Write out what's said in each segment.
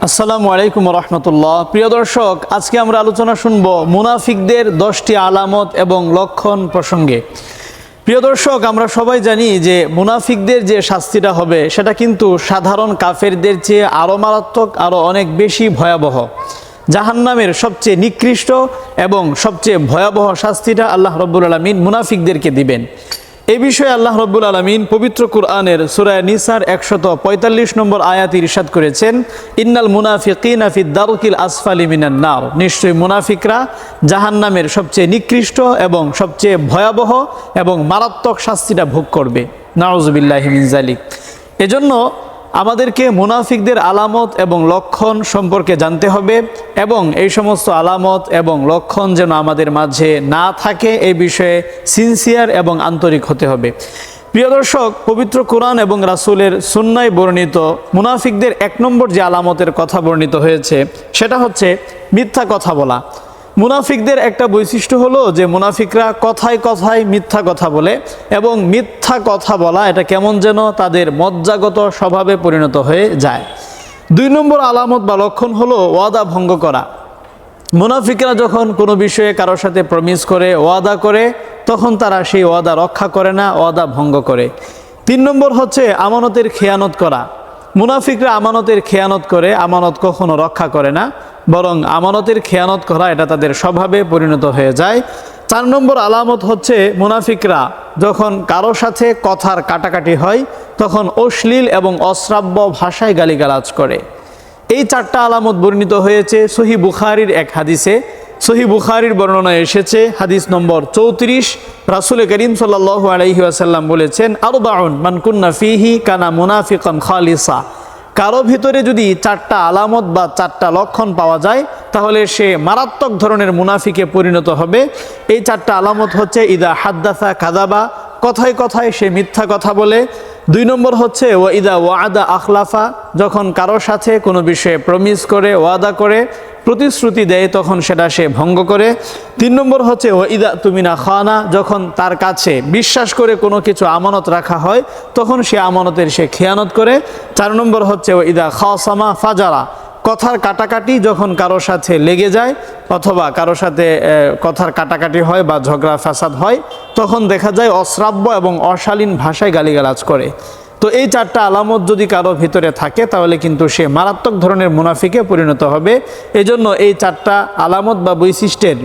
আসসালামু আলাইকুম রহমতুল্লাহ। প্রিয় দর্শক, আজকে আমরা আলোচনা শুনব মুনাফিকদের 10টি আলামত এবং লক্ষণ প্রসঙ্গে। প্রিয় দর্শক, আমরা সবাই জানি যে মুনাফিকদের যে শাস্তিটা হবে সেটা কিন্তু সাধারণ কাফেরদের চেয়ে আরও মারাত্মক, আরও অনেক বেশি ভয়াবহ। জাহান্নামের সবচেয়ে নিকৃষ্ট এবং সবচেয়ে ভয়াবহ শাস্তিটা আল্লাহ রব্বুল আলামিন মুনাফিকদেরকে দিবেন। এই বিষয়ে আল্লাহ রব্বুল আলামিন পবিত্র কুরআনের সূরা নিসার 145 নম্বর আয়াতে ইরশাদ করেছেন, ইন্নাল মুনাফিকিনা ফি দারকিল আসফালি মিনান নার। নিশ্চয়ই মুনাফিকরা জাহান্নামের সবচেয়ে নিকৃষ্ট এবং সবচেয়ে ভয়াবহ এবং মারাত্মক শাস্তিটা ভোগ করবে। নাউযুবিল্লাহি মিন যালিক। এজন্য আমাদেরকে মুনাফিকদের আলামত এবং লক্ষণ সম্পর্কে জানতে হবে এবং এই সমস্ত আলামত এবং লক্ষণ যেন আমাদের মাঝে না থাকে এই বিষয়ে সিনসিয়ার এবং আন্তরিক হতে হবে। প্রিয় দর্শক, পবিত্র কোরআন এবং রাসূলের সুন্নায় বর্ণিত মুনাফিকদের 1 নম্বর যে আলামতের কথা বর্ণিত হয়েছে সেটা হচ্ছে মিথ্যা কথা বলা। মুনাফিকদের একটা বৈশিষ্ট্য হলো যে মুনাফিকরা কথায় কথায় মিথ্যা কথা বলে এবং মিথ্যা কথা বলা এটা কেমন যেন তাদের মজ্জাগত স্বভাবে পরিণত হয়ে যায়। 2 নম্বর আলামত বা লক্ষণ হলো ওয়াদা ভঙ্গ করা। মুনাফিকরা যখন কোনো বিষয়ে কারোর সাথে প্রমিস করে, ওয়াদা করে, তখন তারা সেই ওয়াদা রক্ষা করে না, ওয়াদা ভঙ্গ করে। 3 নম্বর হচ্ছে আমানতের খেয়ানত করা। মুনাফিকরা আমানতের খেয়ানত করে, আমানত কখনো রক্ষা করে না, বরং আমানতের খেয়ানত করা এটা তাদের স্বভাবে পরিণত হয়ে যায়। 4 নম্বর আলামত হচ্ছে মুনাফিকরা যখন কারো সাথে কথার কাটাকাটি হয় তখন অশ্লীল এবং অশ্রাব্য ভাষায় গালিগালাজ করে। এই 4টা আলামত বর্ণিত হয়েছে সহিহ বুখারীর এক হাদিসে। সহিহ বুখারীর বর্ণনায় এসেছে, হাদিস নম্বর 34, রাসূল করিম সাল্লাল্লাহু আলাইহি ওয়াসাল্লাম বলেছেন, আরবাউন মান কুন্না ফিহি কানা মুনাফিকান খালিসা। কারো ভিতরে যদি 4টা আলামত বা 4টা লক্ষণ পাওয়া যায় তাহলে সে মারাত্মক ধরনের মুনাফিকে পরিণত হবে। এই 4টা আলামত হচ্ছে ইদা হাদ্দাসা কাযাবা, কথায় কথায় সে মিথ্যা কথা বলে। 2 নম্বর হচ্ছে ওয়া ইদা ওয়াদা আখলাফা, যখন কারোর সাথে কোনো বিষয়ে প্রমিস করে, ওয়াদা করে, প্রতিশ্রুতি দেয় তখন সেটা সে ভঙ্গ করে। 3 নম্বর হচ্ছে ওয়া ইদা তুমিনা খানা, যখন তার কাছে বিশ্বাস করে কোনো কিছু আমানত রাখা হয় তখন সে আমানতের সে খেয়ানত করে। 4 নম্বর হচ্ছে ওয়া ইদা খাসামা ফাজারা, কথার কাটাকাটি যখন কারোর সাথে লেগে যায় অথবা কারোর সাথে কথার কাটাকাটি হয় বা ঝগড়া ফাসাদ হয় তখন দেখা যায় অশ্রাব্য এবং অশালীন ভাষায় গালিগালাজ করে। তো এই 4টা আলামত যদি কারো ভিতরে থাকে তাহলে কিন্তু সে মারাত্মক ধরনের মুনাফিকে পরিণত হবে। এজন্য এই 4টা আলামত বা বৈশিষ্ট্যের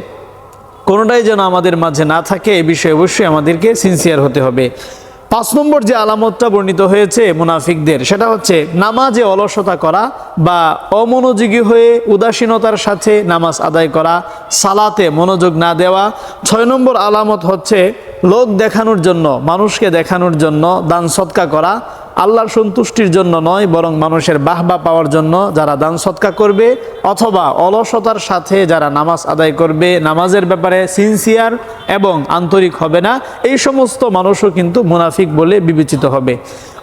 কোনোটাই যেন আমাদের মাঝে না থাকে এই বিষয়ে অবশ্যই আমাদেরকে সিনসিয়ার হতে হবে। 5 নম্বর যে আলামতটা বর্ণিত হয়েছে মুনাফিকদের সেটা হচ্ছে নামাজে অলসতা করা বা অমনোযোগী হয়ে উদাসীনতার সাথে নামাজ আদায় করা, সালাতে মনোযোগ না দেওয়া। 6 নম্বর আলামত হচ্ছে লোক দেখানোর জন্য, মানুষকে দেখানোর জন্য দান সদকা করা, আল্লাহর সন্তুষ্টির জন্য নয় বরং মানুষের বাহবা পাওয়ার জন্য যারা দান সদকা করবে অথবা অলসতার সাথে যারা নামাজ আদায় করবে, নামাজের ব্যাপারে সিনসিয়ার এবং আন্তরিক হবে না, এই সমস্ত মানুষও কিন্তু মুনাফিক বলে বিবেচিত হবে।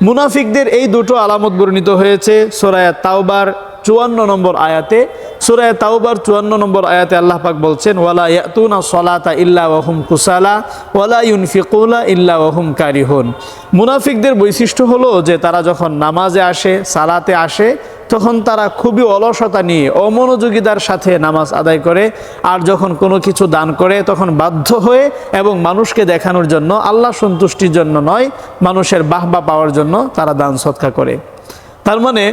মুনাফিকদের এই 2টো আলামত বর্ণিত হয়েছে সূরা তাওবার 54 নম্বর আয়াতে। সূরা তাওবার 54 নম্বর আয়াতে আল্লাহ পাক বলছেন, ওয়ালা ইয়াতুনা সলাতা ইল্লা ওয়া হুম কুসালা ওয়ালা ইউনফিকুনা ইল্লা ওয়া হুম কারিহুন। মুনাফিকদের বৈশিষ্ট্য হলো যে তারা যখন নামাজে আসে, সালাতে আসে তখন তারা খুবই অলসতা নিয়ে অমনোযোগিতার সাথে নামাজ আদায় করে, আর যখন কোনো কিছু দান করে তখন বাধ্য হয়ে এবং মানুষকে দেখানোর জন্য, আল্লাহ সন্তুষ্টির জন্য নয়, মানুষের বাহবা পাওয়ার জন্য তারা দান সদকা করে। তার মানে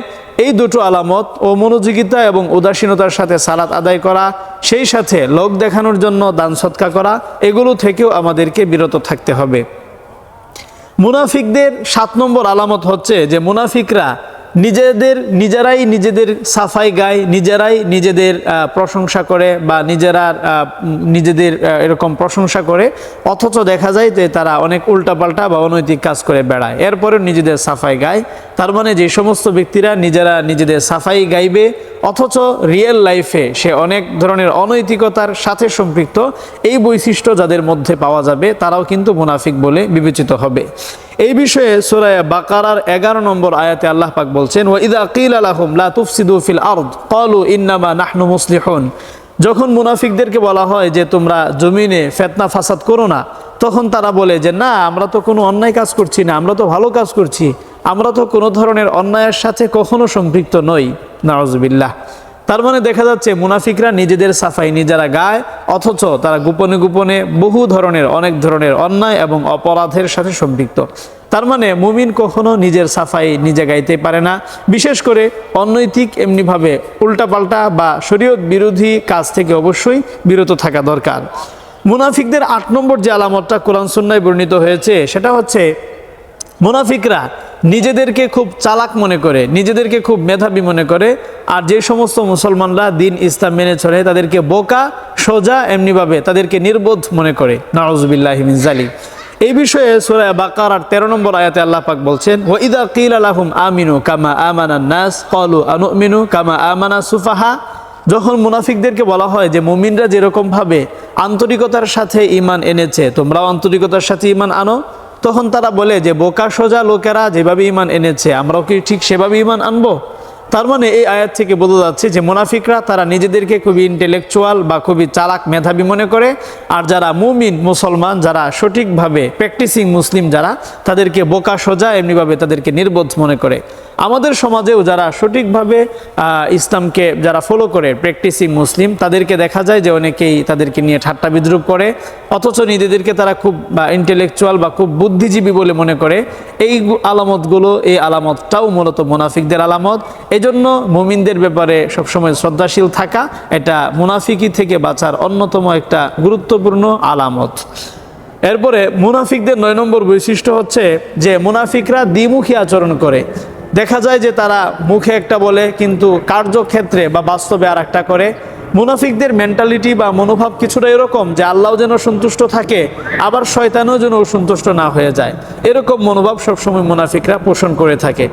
এই 2টো আলামত, অমনোযোগিতা এবং উদাসীনতার সাথে সালাত আদায় করা, সেই সাথে লোক দেখানোর জন্য দান সদকা করা, এগুলো থেকেও আমাদেরকে বিরত থাকতে হবে। মুনাফিকদের 7 নম্বর আলামত হচ্ছে যে মুনাফিকরা নিজেরাই নিজেদের সাফাই গায়, নিজেরাই নিজেদের প্রশংসা করে বা নিজেদের এরকম প্রশংসা করে, অথচ দেখা যায় যে তারা অনেক উল্টাপাল্টা বা অনৈতিক কাজ করে বেড়ায়, এরপরে নিজেদের সাফাই গায়। তার মানে যে সমস্ত ব্যক্তিরা নিজেরা নিজেদের সাফাই গাইবে অথচ রিয়েল লাইফে সে অনেক ধরনের অনৈতিকতার সাথে সম্পৃক্ত, এই বৈশিষ্ট্য যাদের মধ্যে পাওয়া যাবে তারাও কিন্তু মুনাফিক বলে বিবেচিত হবে। এই বিষয়ে সূরা বাকারার 11 নম্বর আয়াতে আল্লাহ পাক বলছেন, ওয়া ইযা কিলা লাহুম লা তুফসিদু ফিল আরদ ক্বালু ইন্নামা নাহনু মুসলিহুন। যখন মুনাফিকদেরকে বলা হয় যে তোমরা জমিনে ফিতনা ফাসাদ করো না, তখন তারা বলে যে না, আমরা তো কোনো অন্যায় কাজ করছি না, আমরা তো ভালো কাজ করছি, আমরা তো কোনো ধরনের অন্যায়ের সাথে কখনো সম্পৃক্ত নই, নাউজুবিল্লাহ। তার মানে দেখা যাচ্ছে মুনাফিকরা নিজেদের সাফাই নিজেরা গায়, অথচ তারা গোপনে গোপনে বহু ধরনের অনেক ধরনের অন্যায় এবং অপরাধের সাথে সম্পৃক্ত। তার মানে মুমিন কখনো নিজের সাফাই নিজে গাইতে পারে না, বিশেষ করে অনৈতিক এমনিভাবে উল্টাপাল্টা বা শরীয়ত বিরোধী কাজ থেকে অবশ্যই বিরত থাকা দরকার। মুনাফিকদের 8 নম্বর যে আলামতটা কোরআন সুন্নাহয় বর্ণিত হয়েছে সেটা হচ্ছে মুনাফিকরা নিজেদেরকে খুব চালাক মনে করে, নিজেদেরকে খুব মেধাবী মনে করে, আর যে সমস্ত মুসলমানরা দিন ইসলাম মেনে চলে তাদেরকে বোকা সোজা এমনিভাবে তাদেরকে নির্বোধ মনে করে, নাউজুবিল্লাহি মিন যালিক। এই বিষয়ে সূরা বাকারার 13 নম্বর আয়াতে আল্লাহ পাক বলছেন, ওয়া ইযা কিলা লাহুম আমিনু কামা আমানান নাস ক্বালু আনুমিনু কামা আমানা সুফাহা। যখন মুনাফিকদেরকে বলা হয় যে মুমিনরা যেরকম ভাবে আন্তরিকতার সাথে ঈমান এনেছে তোমরাও আন্তরিকতার সাথে ঈমান আনো, তখন তারা বলে যে বোকা সোজা লোকেরা যেভাবে ঈমান এনেছে আমরাও কি ঠিক সেভাবে ঈমান আনবো। তার মানে এই আয়াত থেকে বোঝা যাচ্ছে যে মুনাফিকরা তারা নিজেদেরকে খুবই ইন্টেলেকচুয়াল বা খুবই চালাক মেধাবী মনে করে, আর যারা মুমিন মুসলমান যারা সঠিকভাবে প্র্যাকটিসিং মুসলিম যারা তাদেরকে বোকা সোজা এমনিভাবে তাদেরকে নির্বোধ মনে করে। আমাদের সমাজেও যারা সঠিকভাবে ইসলামকে যারা ফলো করে প্র্যাকটিসিং মুসলিম তাদেরকে দেখা যায় যে অনেকেই তাদেরকে নিয়ে ঠাট্টা বিদ্রুপ করে, অথচ নিজেদেরকে তারা খুব ইন্টেলেকচুয়াল বা খুব বুদ্ধিজীবী বলে মনে করে। এই আলামতগুলো, এই আলামতটাও মূলত মুনাফিকদের আলামত। এজন্য মুমিনদের ব্যাপারে সবসময় শ্রদ্ধাশীল থাকা এটা মুনাফিকি থেকে বাঁচার অন্যতম একটা গুরুত্বপূর্ণ আলামত। এরপরে মুনাফিকদের 9 নম্বর বৈশিষ্ট্য হচ্ছে যে মুনাফিকরা দ্বিমুখী আচরণ করে। দেখা যায় যে তারা মুখে একটা বলে কিন্তু কার্যক্ষেত্রে বা বাস্তবে আর একটা করে। মুনাফিকদের মেন্টালিটি বা মনোভাব কিছুটা এরকম যে আল্লাহ যেন সন্তুষ্ট থাকে আবার শয়তানও যেন সন্তুষ্ট না হয়ে যায়, এরকম মনোভাব সবসময় মুনাফিকরা পোষণ করে থাকে।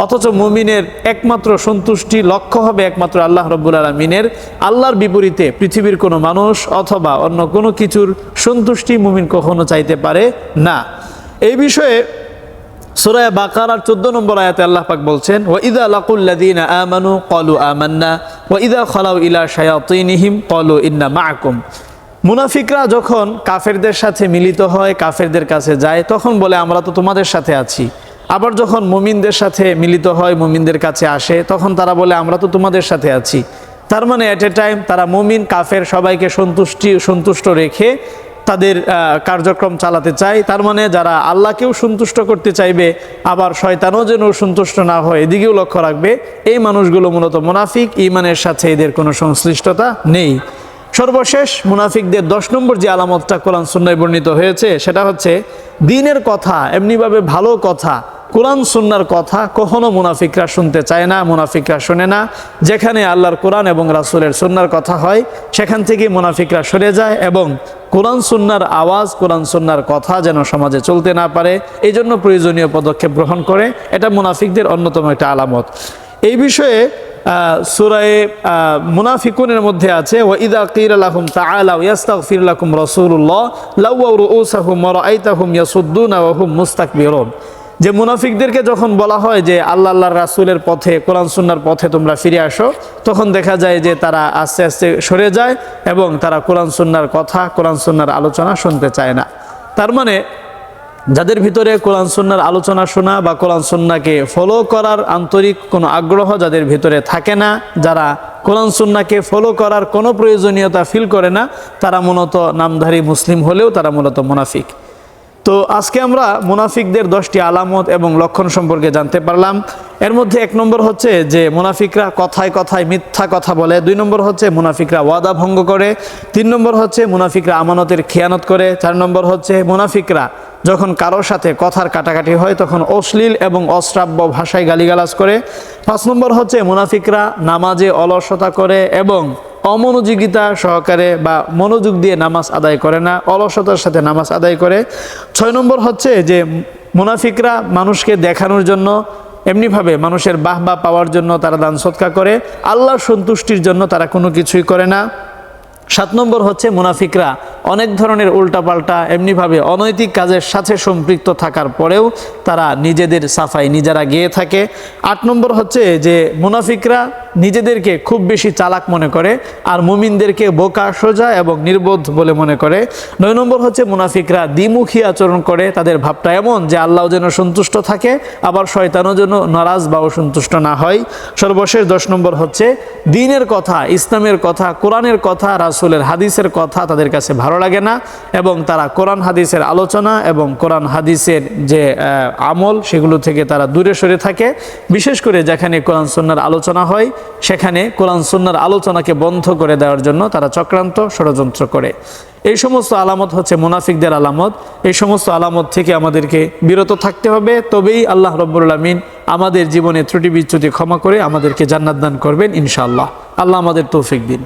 অথচ মুমিনের একমাত্র সন্তুষ্টি লক্ষ্য হবে একমাত্র আল্লাহ রাব্বুল আলামিনের। আল্লাহর বিপরীতে পৃথিবীর কোনো মানুষ অথবা অন্য কোনো কিছুর সন্তুষ্টি মুমিন কখনো চাইতে পারে না। এই বিষয়ে সূরা বাকারার 14 নম্বর আয়াতে আল্লাহ পাক বলছেন, ওয়া ইযা লাকুল লাযিনা আমানু ক্বালু আমান্না ওয়া ইযা খালাউ ইলা শায়াতিনহিম ক্বালু ইন্না মাআকুম। মুনাফিকরা যখন কাফেরদের সাথে মিলিত হয়, কাফেরদের কাছে যায়, তখন বলে আমরা তো তোমাদের সাথে আছি। আবার যখন মুমিনদের সাথে মিলিত হয়, মুমিনদের কাছে আসে, তখন তারা বলে আমরা তো তোমাদের সাথে আছি। তার মানে এট এ টাইম তারা মুমিন কাফের সবাইকে সন্তুষ্ট রেখে তাদের কার্যক্রম চালাতে চায়। তার মানে যারা আল্লাহকেও সন্তুষ্ট করতে চাইবে আবার শয়তানও যেন সন্তুষ্ট না হয় এদিকেও লক্ষ্য রাখবে, এই মানুষগুলো মূলত মুনাফিক, ঈমানের সাথে এদের কোনো সংশ্লিষ্টতা নেই। সর্বশেষ মুনাফিকদের 10 নম্বর যে আলামতটা কোরআন সুন্নাহয় বর্ণিত হয়েছে সেটা হচ্ছে দ্বীনের কথা, এমনিভাবে ভালো কথা, কোরআন সুন্নাহর কথা কখনো মুনাফিকরা শুনতে চায় না, মুনাফিকরা শোনে না। যেখানে আল্লাহর কোরআন এবং রাসূলের সুন্নাহর কথা হয় সেখান থেকে মুনাফিকরা সরে যায় এবং কোরআন সুন্নাহর আওয়াজ, কোরআন সুন্নাহর কথা যেন সমাজে চলতে না পারে এই জন্য প্রয়োজনীয় পদক্ষেপ গ্রহণ করে। এটা মুনাফিকদের অন্যতম একটা আলামত। এই বিষয়ে সূরা মুনাফিকুনের মধ্যে আছে, ওয়া ইযা কিলা লাহুম তাআলাউ ইস্তাগফির লাকুম রাসূলুল্লাহ লাওয়াউ রুউসাহুম ওয়া রাআইতাহুম ইয়াসুদ্দুনা ওয়া হুম মুস্তাকবিরুন। যে মুনাফিকদেরকে যখন বলা হয় যে আল্লাহর রাসূলের পথে, কোরআন সুন্নাহর পথে তোমরা ফিরে আসো, তখন দেখা যায় যে তারা আস্তে আস্তে সরে যায় এবং তারা কোরআন সুন্নাহর কথা, কোরআন সুন্নাহর আলোচনা শুনতে চায় না। তার মানে যাদের ভিতরে কোরআন সুন্নাহর আলোচনা শোনা বা কোরআন সুন্নাহকে ফলো করার আন্তরিক কোনো আগ্রহ যাদের ভিতরে থাকে না, যারা কোরআন সুন্নাহকে ফলো করার কোনো প্রয়োজনীয়তা ফিল করে না, তারা মূলত নামধারী মুসলিম হলেও তারা মূলত মুনাফিক। তো আজকে আমরা মুনাফিকদের 10টি আলামত এবং লক্ষণ সম্পর্কে জানতে পারলাম। এর মধ্যে 1 নম্বর হচ্ছে যে মুনাফিকরা কথায় কথায় মিথ্যা কথা বলে, 2 নম্বর হচ্ছে মুনাফিকরা ওয়াদা ভঙ্গ করে, 3 নম্বর হচ্ছে মুনাফিকরা আমানতের খেয়ানত করে, 4 নম্বর হচ্ছে মুনাফিকরা যখন কারোর সাথে কথার কাটাকাটি হয় তখন অশ্লীল এবং অশ্রাব্য ভাষায় গালিগালাজ করে, 5 নম্বর হচ্ছে মুনাফিকরা নামাজে অলসতা করে এবং অমনোযোগিতা সহকারে বা মনোযোগ দিয়ে নামাজ আদায় করে না, অলসতার সাথে নামাজ আদায় করে। 6 নম্বর হচ্ছে যে মুনাফিকরা মানুষকে দেখানোর জন্য, এমনিভাবে মানুষের বাহবা পাওয়ার জন্য তারা দান সদকা করে, আল্লাহর সন্তুষ্টির জন্য তারা কোনো কিছুই করে না। 7 নম্বর হচ্ছে মুনাফিকরা অনেক ধরনের উল্টাপাল্টা এমনিভাবে অনৈতিক কাজের সাথে সম্পৃক্ত থাকার পরেও তারা নিজেদের সাফাই নিজেরা গেয়ে থাকে। 8 নম্বর হচ্ছে যে মুনাফিকরা নিজেদেরকে খুব বেশি চালাক মনে করে আর মুমিনদেরকে বোকা সোজা এবং নির্বোধ বলে মনে করে। 9 নম্বর হচ্ছে মুনাফিকরা দ্বিমুখী আচরণ করে, তাদের ভাবটা এমন যে আল্লাহ যেন সন্তুষ্ট থাকে আবার শয়তানও যেন নারাজ বা অসন্তুষ্ট না হয়। সর্বশেষ 10 নম্বর হচ্ছে দ্বীনের কথা, ইসলামের কথা, কোরআনের কথা, রাসূলের হাদিসের কথা তাদের কাছে ভালো লাগে না এবং তারা কোরআন হাদিসের আলোচনা এবং কোরআন হাদিসের যে আমল সেগুলো থেকে তারা দূরে সরে থাকে। বিশেষ করে যেখানে কোরআন সুন্নাহর আলোচনা হয় সেখানে কোরআন সুন্নাহর আলোচনাকে বন্ধ করে দেওয়ার জন্য তারা চক্রান্ত ষড়যন্ত্র করে। এই সমস্ত আলামত হচ্ছে মুনাফিকদের আলামত। এই সমস্ত আলামত থেকে আমাদেরকে বিরত থাকতে হবে, তবেই আল্লাহ রাব্বুল আলামিন আমাদের জীবনে ত্রুটি বিচ্যুতি ক্ষমা করে আমাদেরকে জান্নাত দান করবেন ইনশাআল্লাহ। আল্লাহ আমাদের তৌফিক দিন।